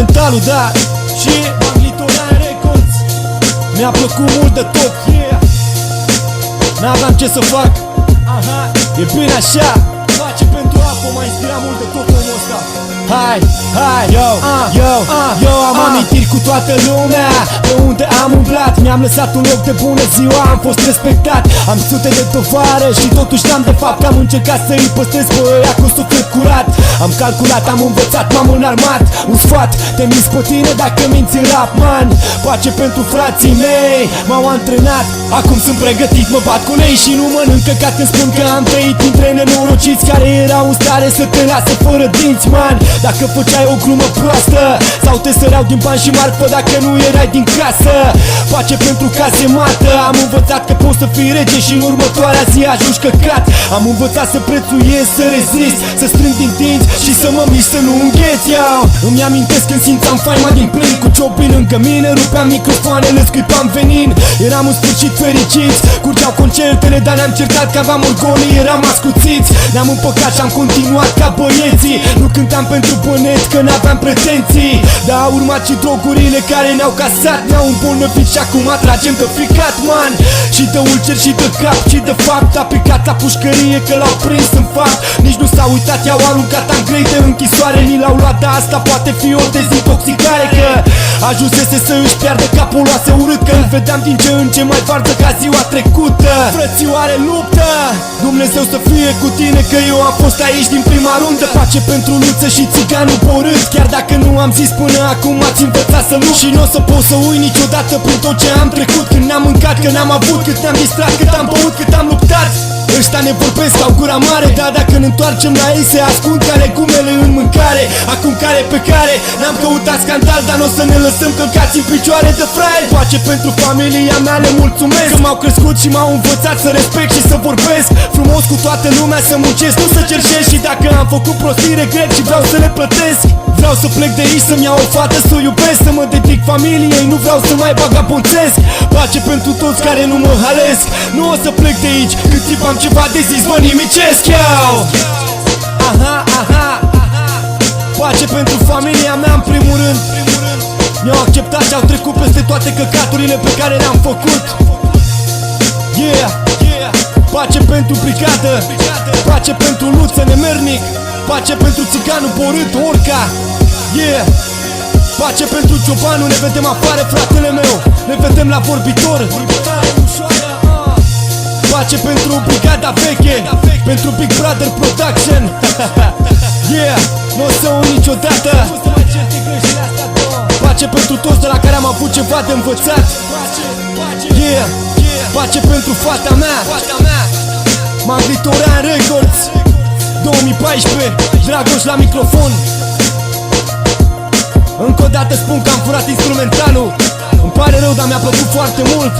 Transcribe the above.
instrumentalul, da. Și Manglitoran Records. Mi-a plăcut mult de tot, yeah. N-aveam ce să fac. Aha. E bine așa. Face pentru apă, m-a inspirat mult de tot omul ăsta. Hai, hai, yo, am amintiri cu toată lumea. Pe unde am umblat, mi-am lăsat un loc de bună ziua, am fost respectat. Am sute de tovară și totuși n-am de fapt. Am încercat să îi păstrez pe ăia cu suflet curat. Am calculat, am învățat, m-am înarmat. Un sfat, te minți pe tine dacă minți în rap, man. Pace pentru frații mei, m-au antrenat. Acum sunt pregătit, mă bat cu lei și nu mănânc căcat când spun că am trăit dintre nenorociți care erau în stare să te lasă fără dinți, man. Dacă făceai o glumă proastă sau te săreau din bani și marfă dacă nu erai din casă. Pace pentru casemată. Am învățat că poți să fii rege și în următoarea zi ajungi căcat. Am învățat să prețuiesc, să rezist, să strâng din dinți și să mă mișc, să nu îngheț, iau. Îmi amintesc când simțeam faima din plin, cu ciopii lângă mine, rupeam microfoanele, scuipam venin. Eram în sfârșit fericiți, curgeau concertele, dar ne-am certat că aveam orgolii, eram ascuțiți. Ne-am împăcat și am continuat ca băieții. Nu cântam pentru băneți că n-aveam pretenții, dar au urmat și drogurile care ne-au casat. Ne-au îmbolnăvit și acum atragem de ficat, man. Și de ulceri și de cap și de fapt a picat la pușcărie că l-au prins în fapt. Nici nu s-a uitat, i-au aruncat în grei de închisoare. Ni l-au luat, dar asta poate fi o dezintoxicare, că ajunsese să își piardă capul, luase urât că îl vedeam din ce în ce mai varză ca ziua trecută. Frățioare, luptă! Dumnezeu să fie cu tine că eu am fost aici din prima rundă. Pace pentru Luță și țiganul Borât. Chiar dacă nu am zis până acum, m-ați învățat să lupt. Și nu o să pot să uit niciodată prin tot ce am trecut. Când n-am mâncat, că n-am avut, cât ne-am distrat, cât am băut, cât am luptat. Ăștia ne vorbesc, au gura mare, dar dacă ne întoarcem la ei se ascund ca legumele în mâncare. Acum care pe care n-am căutat scandal, dar n-o să ne lăsăm călcați în picioare de fraieri. Pace pentru familia mea, le mulțumesc că m-au crescut și m-au învățat să respect și să vorbesc frumos cu toată lumea, să muncesc, nu să cerșesc. Și dacă am făcut prostii, regret și vreau să le plătesc. Vreau să plec de aici, să-mi iau o fată, să o iubesc, să mă dedic familiei, nu vreau să mai bagabonțesc. Pace pentru toți care nu mă halesc. Nu o să plec de aici, cât timp am ceva de zis, mă nimicesc, iau. Aha, aha. Pace pentru familia mea în primul rând. Mi-au acceptat și au trecut peste toate căcaturile pe care le-am făcut. Yeah. Pace pentru brigadă. Pace pentru Luță Nemernic. Pace pentru țiganul Borât, Orca. Yeah. Pace pentru Ciobanu, ne vedem afară, fratele meu. Ne vedem la vorbitor. Pace pentru brigada veche, pentru Big Brother Production. Yeah, n-o să o niciodată. Pace pentru toți de la care am avut ceva de învățat. Yeah, pace pentru fata mea. Manglitoran Records 2014, Dragoș la microfon. Încă o dată spun că am furat instrumentalul. Îmi pare rău, dar mi-a plăcut foarte mult.